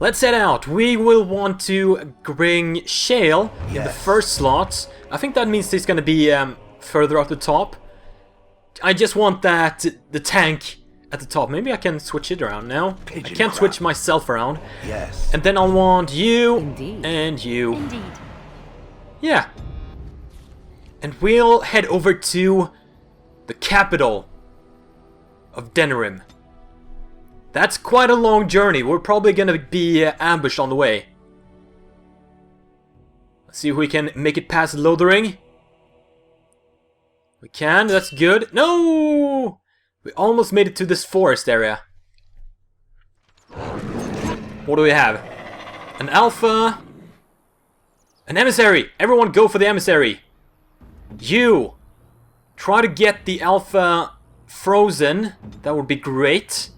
let's head out. We will want to bring Shale in the first slot. I think that means he's gonna be further up the top. I just want that the tank at the top. Maybe I can switch it around now. I can't switch myself around. Yes. And then I'll want you and you. Indeed. Yeah. And we'll head over to the capital of Denerim. That's quite a long journey. We're probably gonna be ambushed on the way. Let's see if we can make it past Lothering. We can, that's good. No! We almost made it to this forest area. What do we have? An alpha. An emissary! Everyone go for the emissary! You! Try to get the alpha frozen. That would be great.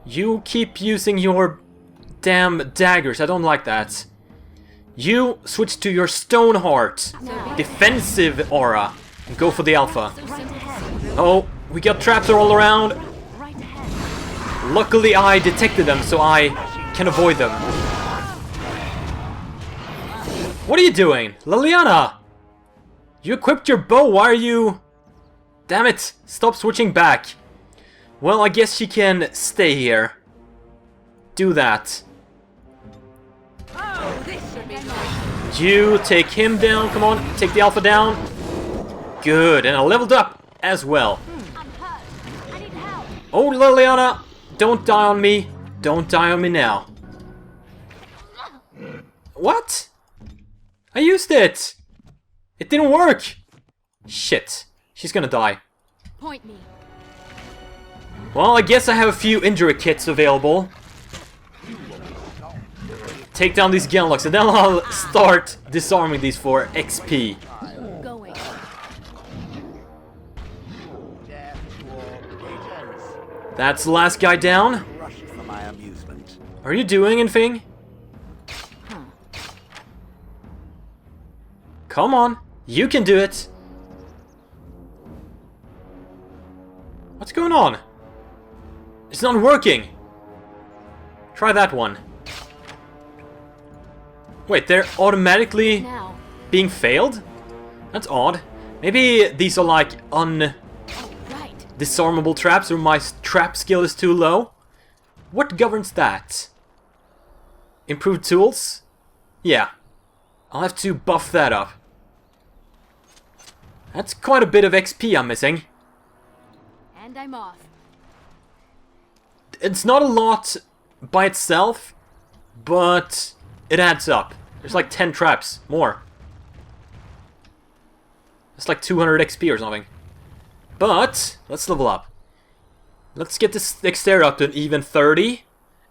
You keep using your damn daggers. I don't like that. You switch to your Stoneheart. Defensive aura. And go for the alpha. Oh, we got traps all around. Luckily I detected them, so I can avoid them. What are you doing? Liliana! You equipped your bow, why are you... Damn it, stop switching back. Well, I guess she can stay here. Do that. You take him down, come on, take the alpha down. Good, and I leveled up as well. Oh, Liliana, don't die on me. Don't die on me now. What? I used it. It didn't work. Shit, she's gonna die. Point me. Well, I guess I have a few injury kits available. Take down these Genlocks and then I'll start disarming these for XP. Going. That's the last guy down. Are you doing anything? Come on, you can do it. What's going on? It's not working. Try that one. Wait, they're automatically being failed? That's odd. Maybe these are like disarmable traps, or my trap skill is too low. What governs that? Improved tools? Yeah. I'll have to buff that up. That's quite a bit of XP I'm missing. And I'm off. It's not a lot by itself, but it adds up. There's like 10 traps more. It's like 200 XP or something. But let's level up. Let's get this dexterity up to an even 30,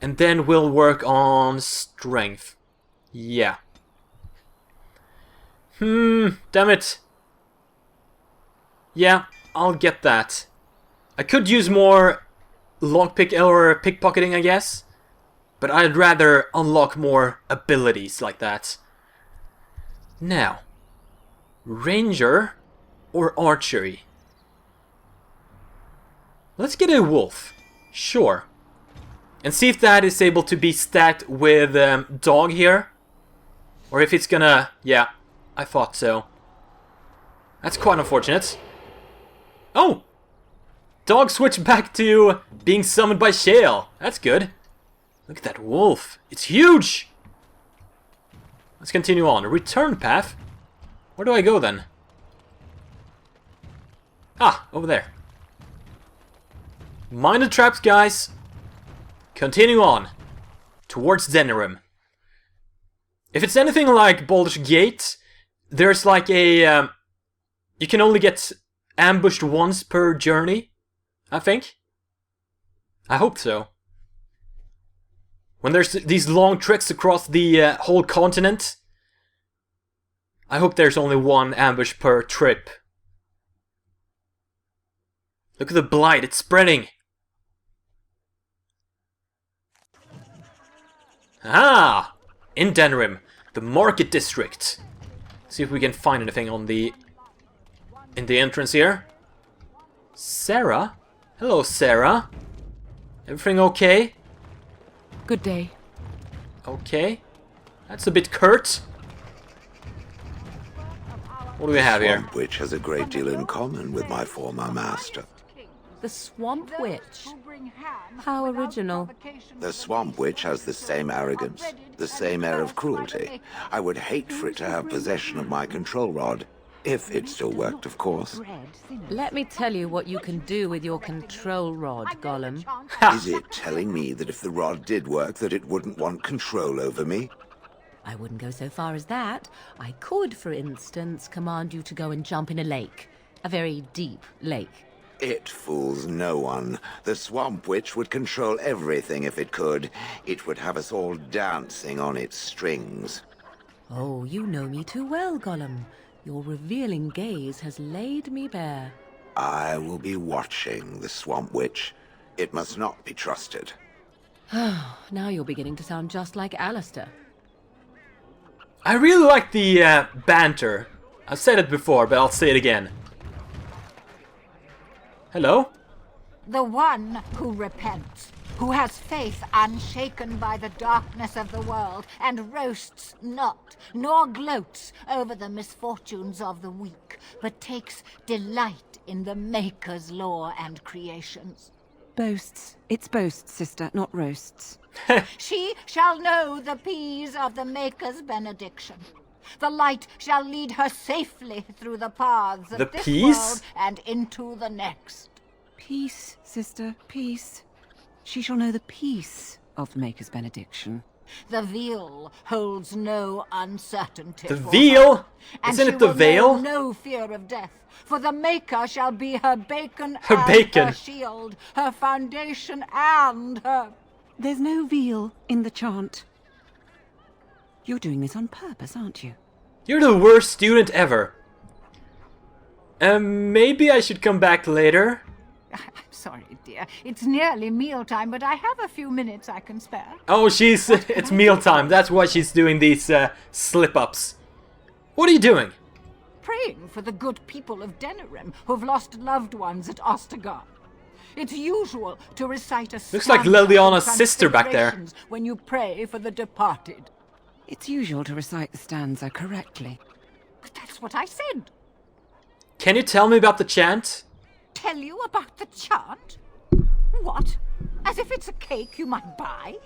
and then we'll work on strength. Yeah. Damn it. Yeah, I'll get that. I could use more lockpick or pickpocketing, I guess. But I'd rather unlock more abilities like that. Now, Ranger or Archery? Let's get a Wolf. Sure. And see if that is able to be stacked with Dog here. Or if it's gonna... Yeah, I thought so. That's quite unfortunate. Oh! Dog switched back to being summoned by Shale. That's good. Look at that wolf. It's huge! Let's continue on. A return path? Where do I go then? Ah, over there. Mind the traps, guys. Continue on. Towards Denerim. If it's anything like Baldur's Gate, there's like a... you can only get ambushed once per journey, I think. I hope so. When there's these long treks across the whole continent, I hope there's only one ambush per trip. Look at the blight, it's spreading. Ah! In Denerim, the market district. See if we can find anything on the... in the entrance here. Sarah? Hello, Sarah. Everything okay? Good day. Okay. That's a bit curt. What do we have here? Swamp Witch has a great deal in common with my former master. The Swamp Witch. How original. The Swamp Witch has the same arrogance, the same air of cruelty. I would hate for it to have possession of my control rod. If it still worked, of course. Let me tell you what you can do with your control rod, Golem. Is it telling me that if the rod did work, that it wouldn't want control over me? I wouldn't go so far as that. I could, for instance, command you to go and jump in a lake. A very deep lake. It fools no one. The Swamp Witch would control everything if it could. It would have us all dancing on its strings. Oh, you know me too well, Golem. Your revealing gaze has laid me bare. I will be watching the Swamp Witch. It must not be trusted. Now you're beginning to sound just like Alistair. I really like the banter. I've said it before, but I'll say it again. Hello? The one who repents, who has faith unshaken by the darkness of the world, and roasts not, nor gloats over the misfortunes of the weak, but takes delight in the Maker's law and creations. Boasts. It's boasts, sister, not roasts. She shall know the peace of the Maker's benediction. The light shall lead her safely through the paths of The this peace? world and into the next. Peace, sister, peace. She shall know the peace of the Maker's benediction. The veil holds no uncertainty. The for veal? her, and Isn't she it the will veil? know no fear of death, for the Maker shall be her bacon Her and bacon. her shield, her foundation and her... There's no veal in the chant. You're doing this on purpose, aren't you? You're the worst student ever. Maybe I should come back later. I'm sorry, dear. It's nearly mealtime, but I have a few minutes I can spare. Oh, it's mealtime. That's why she's doing these slip-ups. What are you doing? Praying for the good people of Denerim who've lost loved ones at Ostagar. It's usual to recite a Looks like stanza Liliana's in sister back there. transfigurations when you pray for the departed. It's usual to recite the stanza correctly. But that's what I said. Can you tell me about the chant? Tell you about the chant? What? As if it's a cake you might buy?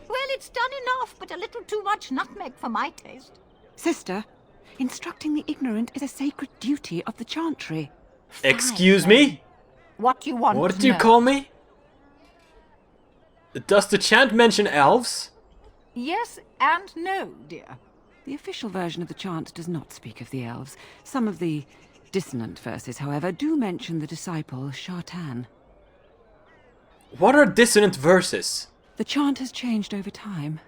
Well, it's done enough, but a little too much nutmeg for my taste. Sister, instructing the ignorant is a sacred duty of the Chantry. Excuse me? What you want What to did you know? call me? Does the chant mention elves? Yes and no, dear. The official version of the chant does not speak of the elves. Some of the dissonant verses, however, do mention the disciple Shartan. What are dissonant verses? The chant has changed over time.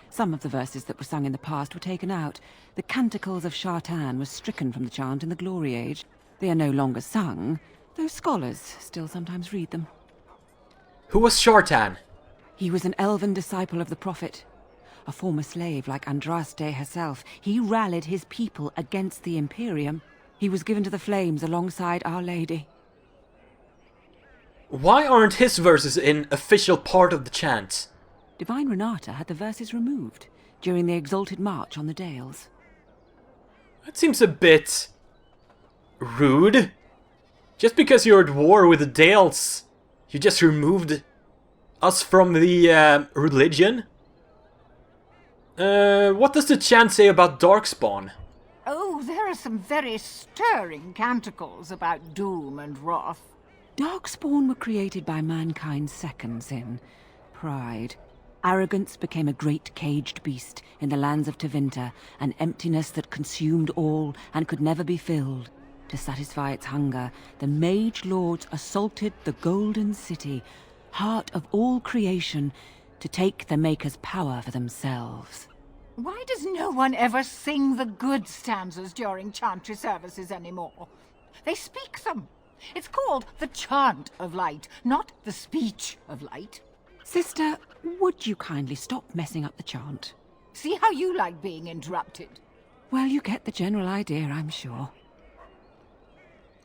Some of the verses that were sung in the past were taken out. The canticles of Shartan were stricken from the chant in the Glory Age. They are no longer sung, though scholars still sometimes read them. Who was Shartan? He was an elven disciple of the Prophet. A former slave like Andraste herself, he rallied his people against the Imperium. He was given to the flames alongside Our Lady. Why aren't his verses in official part of the chant? Divine Renata had the verses removed during the Exalted March on the Dales. That seems a bit... rude. Just because you're at war with the Dales, you just removed us from the religion? What does the chant say about darkspawn? Oh, there are some very stirring canticles about doom and wrath. Darkspawn were created by mankind's second sin, pride. Arrogance became a great caged beast in the lands of Tevinter, an emptiness that consumed all and could never be filled. To satisfy its hunger, the Mage Lords assaulted the Golden City, heart of all creation, to take the Maker's power for themselves. Why does no one ever sing the good stanzas during chantry services anymore? They speak them. It's called the chant of light, not the speech of light. Sister, would you kindly stop messing up the chant? See how you like being interrupted. Well, you get the general idea, I'm sure.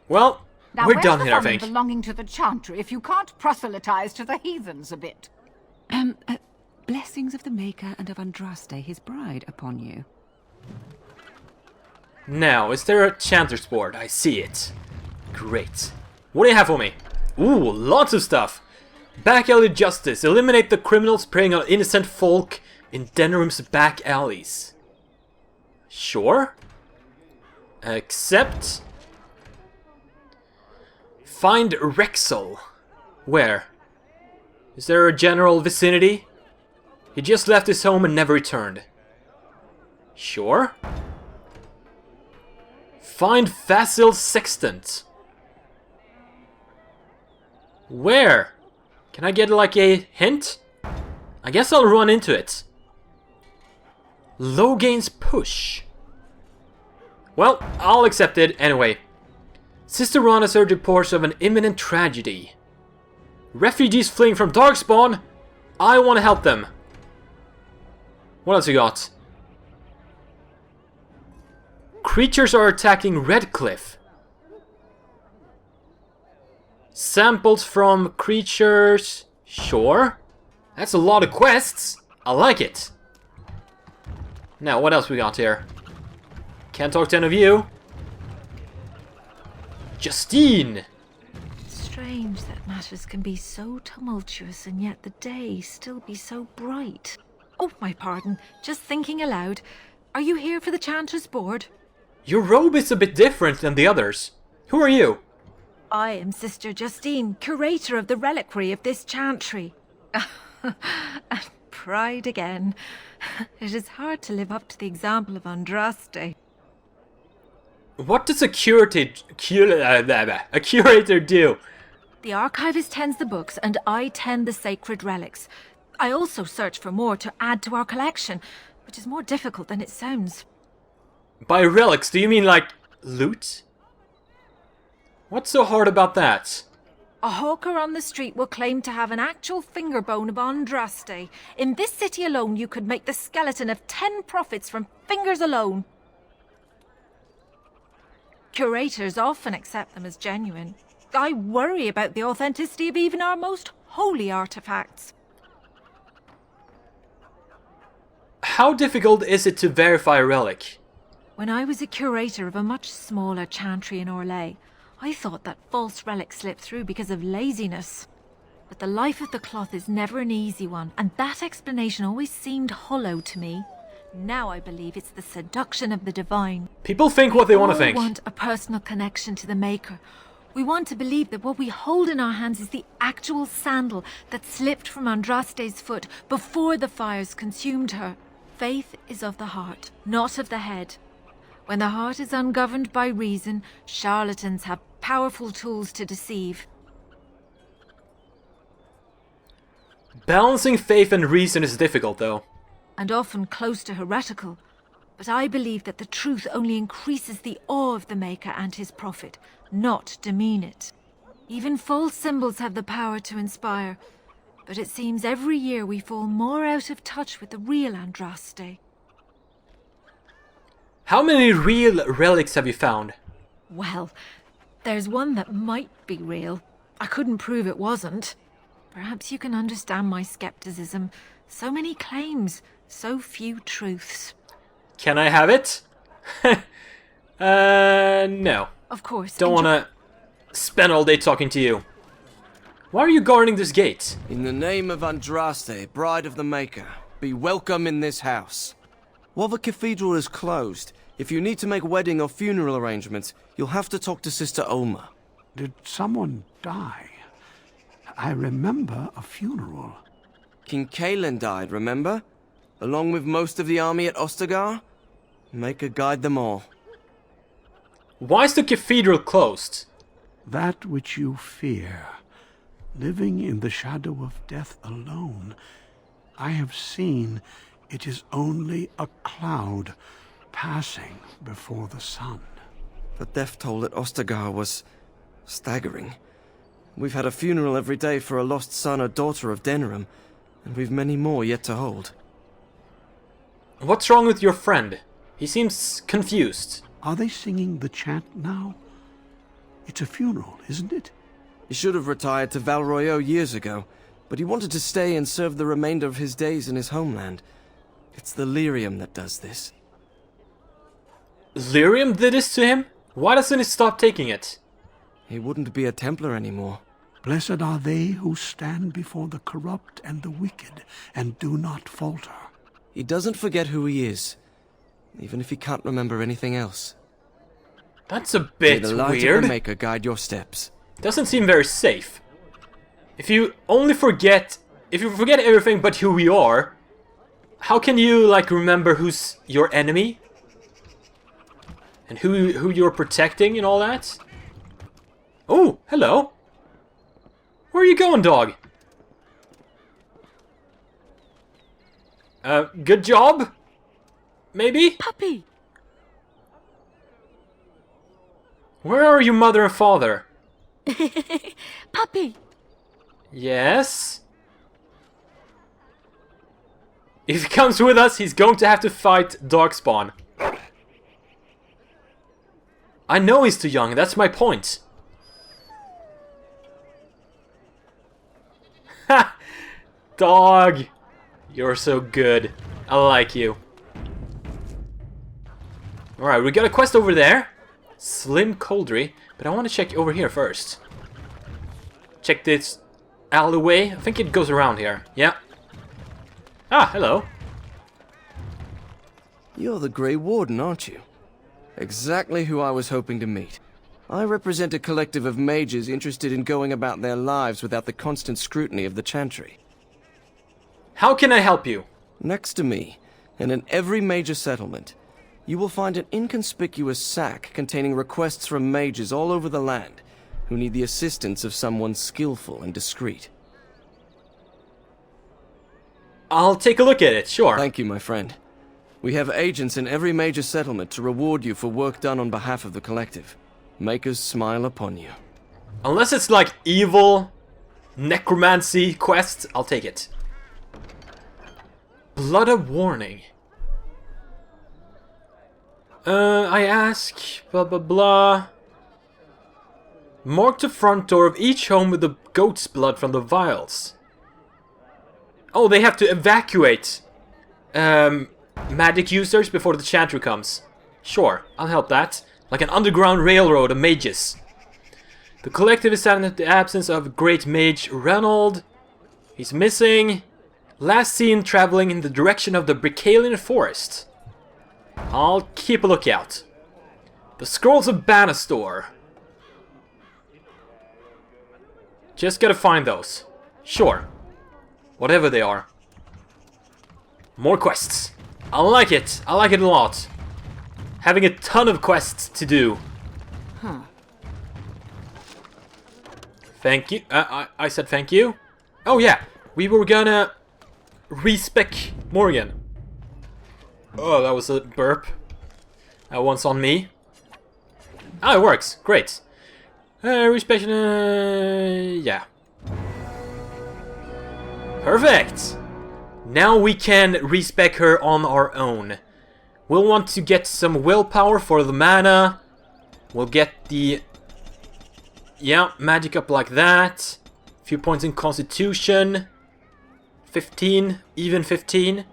Well, Now, we're where's done the here, I fun in think. belonging to the chantry if you can't proselytize to the heathens a bit? blessings of the Maker and of Andraste, his bride, upon you. Now, is there a Chantry's board? I see it. Great. What do you have for me? Ooh, lots of stuff. Back alley justice. Eliminate the criminals preying on innocent folk in Denerim's back alleys. Sure. Accept. Find Rexel. Where? Is there a general vicinity? He just left his home and never returned. Sure. Find Facile Sextant. Where? Can I get like a hint? I guess I'll run into it. Logain's Push. Well, I'll accept it anyway. Sister Ron has heard reports of an imminent tragedy. Refugees fleeing from darkspawn. I want to help them. What else you got? Creatures are attacking Redcliffe. Samples from creatures. Sure. That's a lot of quests. I like it. Now, what else we got here? Can't talk to any of you. Justine! Strange that matters can be so tumultuous and yet the day still be so bright. Oh, my pardon. Just thinking aloud. Are you here for the Chantry's board? Your robe is a bit different than the others. Who are you? I am Sister Justine, curator of the reliquary of this Chantry. And pride again. It is hard to live up to the example of Andraste. What does a curator do? The archivist tends the books and I tend the sacred relics. I also search for more to add to our collection, which is more difficult than it sounds. By relics, do you mean like loot? What's so hard about that? A hawker on the street will claim to have an actual finger bone of Andraste. In this city alone, you could make the skeleton of 10 prophets from fingers alone. Curators often accept them as genuine. I worry about the authenticity of even our most holy artifacts. How difficult is it to verify a relic? When I was a curator of a much smaller chantry in Orlais, I thought that false relics slipped through because of laziness. But the life of the cloth is never an easy one, and that explanation always seemed hollow to me. Now I believe it's the seduction of the divine. People think what they want to think. We want a personal connection to the Maker. We want to believe that what we hold in our hands is the actual sandal that slipped from Andraste's foot before the fires consumed her. Faith is of the heart, not of the head. When the heart is ungoverned by reason, charlatans have powerful tools to deceive. Balancing faith and reason is difficult, though. And often close to heretical. But I believe that the truth only increases the awe of the Maker and his prophet, not demean it. Even false symbols have the power to inspire, but it seems every year we fall more out of touch with the real Andraste. How many real relics have you found? Well, there's one that might be real. I couldn't prove it wasn't. Perhaps you can understand my skepticism. So many claims, so few truths. Can I have it? No. Of course. Don't wanna spend all day talking to you. Why are you guarding this gate? In the name of Andraste, bride of the Maker, be welcome in this house. While the cathedral is closed, if you need to make wedding or funeral arrangements, you'll have to talk to Sister Olma. Did someone die? I remember a funeral. King Kaelin died, remember? Along with most of the army at Ostagar? Maker guide them all. Why is the cathedral closed? That which you fear, living in the shadow of death alone, I have seen it is only a cloud passing before the sun. The death toll at Ostagar was staggering. We've had a funeral every day for a lost son or daughter of Denerim, and we've many more yet to hold. What's wrong with your friend? He seems confused. Are they singing the chant now? It's a funeral, isn't it? He should have retired to Val Royeaux years ago. but he wanted to stay and serve the remainder of his days in his homeland. It's the lyrium that does this. Lyrium did this to him? Why doesn't he stop taking it? He wouldn't be a Templar anymore. Blessed are they who stand before the corrupt and the wicked, and do not falter. He doesn't forget who he is, even if he can't remember anything else. That's a bit May the light weird. of the Maker guide your steps. Doesn't seem very safe. If you forget everything but who you are, how can you, like, remember who's your enemy? And who you're protecting and all that? Oh, hello. Where are you going, dog? Good job? Maybe? Puppy! Where are your mother and father? Puppy! Yes? If he comes with us, he's going to have to fight darkspawn. I know he's too young, that's my point. Ha! Dog! You're so good. I like you. Alright, we got a quest over there. Slim Coldry. But I want to check over here first. Check this alleyway. I think it goes around here. Yeah. Ah, hello. You're the Grey Warden, aren't you? Exactly who I was hoping to meet. I represent a collective of mages interested in going about their lives without the constant scrutiny of the Chantry. How can I help you? Next to me, and in every major settlement, you will find an inconspicuous sack containing requests from mages all over the land who need the assistance of someone skillful and discreet. I'll take a look at it, sure. Thank you, my friend. We have agents in every major settlement to reward you for work done on behalf of the collective. Makers smile upon you. Unless it's like evil necromancy quest, I'll take it. Blood of warning. I ask, blah blah blah. Mark the front door of each home with the goat's blood from the vials. Oh, they have to evacuate magic users before the Chantry comes. Sure, I'll help that. Like an underground railroad of mages. The collective is saddened at the absence of Great Mage Reynold. He's missing. Last seen traveling in the direction of the Bricalian forest. I'll keep a lookout. The Scrolls of Banastor. Just gotta find those. Sure. Whatever they are. More quests. I like it. I like it a lot. Having a ton of quests to do. Huh. Thank you. I said thank you. Oh yeah. We were gonna respec Morgan. Oh, that was a burp. That one's on me. Ah, it works. Great. Respec... yeah. Perfect! Now we can respec her on our own. We'll want to get some willpower for the mana. We'll get the... yeah, magic up like that. A few points in constitution. 15, even 15.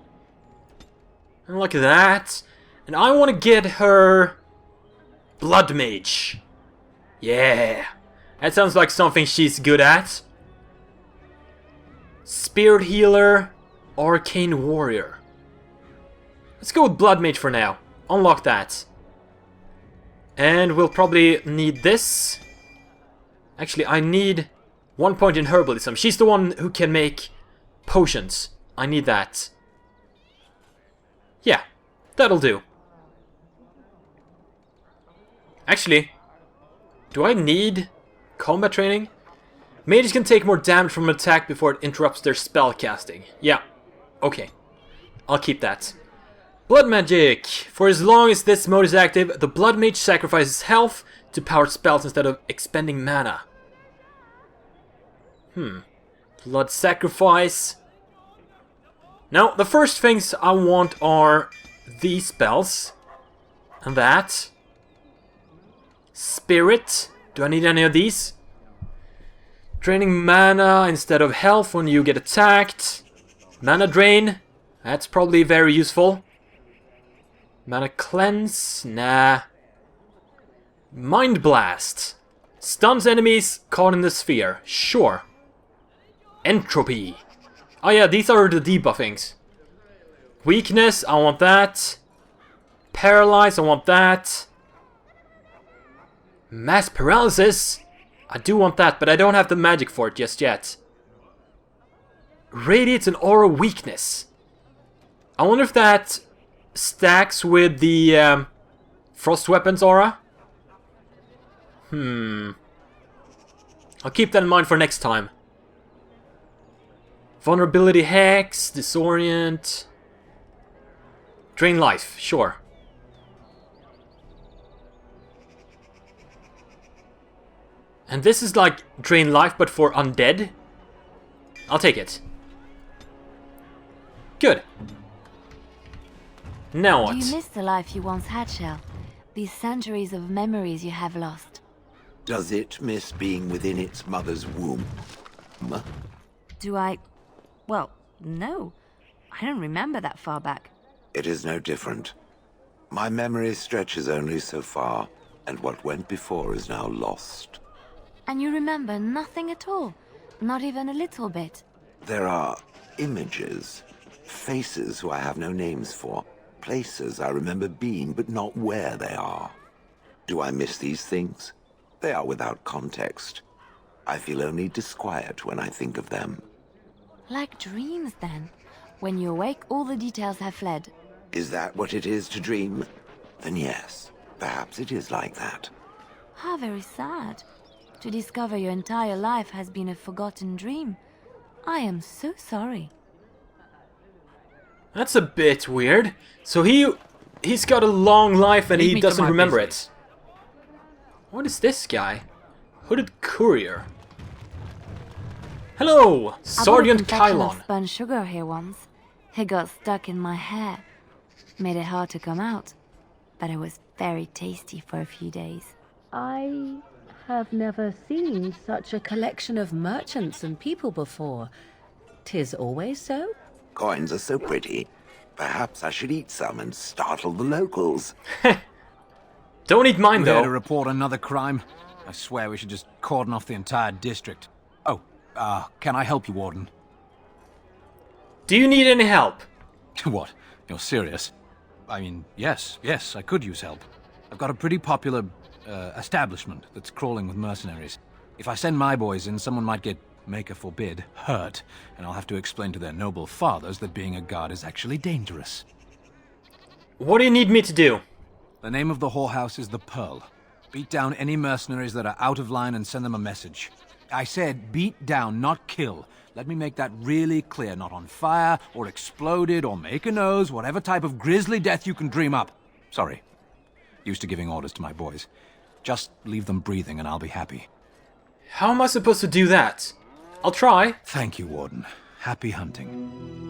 And like that. And I want to get her... Blood Mage. Yeah. That sounds like something she's good at. Spirit Healer. Arcane Warrior. Let's go with Blood Mage for now. Unlock that. And we'll probably need this. Actually, I need 1 point in Herbalism. She's the one who can make potions. I need that. Yeah, that'll do. Actually, do I need combat training? Mages can take more damage from an attack before it interrupts their spell casting. Yeah, okay. I'll keep that. Blood Magic! For as long as this mode is active, the Blood Mage sacrifices health to power spells instead of expending mana. Blood Sacrifice. Now, the first things I want are these spells. And that. Spirit. Do I need any of these? Draining mana instead of health when you get attacked. Mana drain. That's probably very useful. Mana cleanse. Nah. Mind blast. Stuns enemies caught in the sphere. Sure. Entropy. Oh yeah, these are the debuffings. Weakness, I want that. Paralyze, I want that. Mass paralysis. I do want that, but I don't have the magic for it just yet. Radiates and aura weakness. I wonder if that stacks with the frost weapons aura. I'll keep that in mind for next time. Vulnerability hex, disorient. Drain life, sure. And this is like drain life but for undead. I'll take it. Good. Now what? Do you miss the life you once had, Shell? These centuries of memories you have lost. Does it miss being within its mother's womb? Do I... Well, no. I don't remember that far back. It is no different. My memory stretches only so far, and what went before is now lost. And you remember nothing at all? Not even a little bit? There are images, faces who I have no names for, places I remember being, but not where they are. Do I miss these things? They are without context. I feel only disquiet when I think of them. Like dreams, then. When you awake, all the details have fled. Is that what it is to dream? Then yes, perhaps it is like that. How very sad. To discover your entire life has been a forgotten dream. I am so sorry. That's a bit weird. So he's got a long life and he doesn't remember it. What is this guy? Hooded courier. Hello, Sergeant I bought a Kylon. of spun sugar here once. It got stuck in my hair. Made it hard to come out. But it was very tasty for a few days. I have never seen such a collection of merchants and people before. 'Tis always so? Coins are so pretty. Perhaps I should eat some and startle the locals. Don't eat mine, We're here though. to report another crime. I swear we should just cordon off the entire district. Oh, can I help you, Warden? Do you need any help? What? You're serious? I mean, yes, I could use help. I've got a pretty popular, establishment that's crawling with mercenaries. If I send my boys in, someone might get, maker forbid, hurt, and I'll have to explain to their noble fathers that being a guard is actually dangerous. What do you need me to do? The name of the whorehouse is the Pearl. Beat down any mercenaries that are out of line and send them a message. I said beat down, not kill. Let me make that really clear. Not on fire, or exploded, or make a nose, whatever type of grisly death you can dream up. Sorry. Used to giving orders to my boys. Just leave them breathing and I'll be happy. How am I supposed to do that? I'll try. Thank you, Warden. Happy hunting.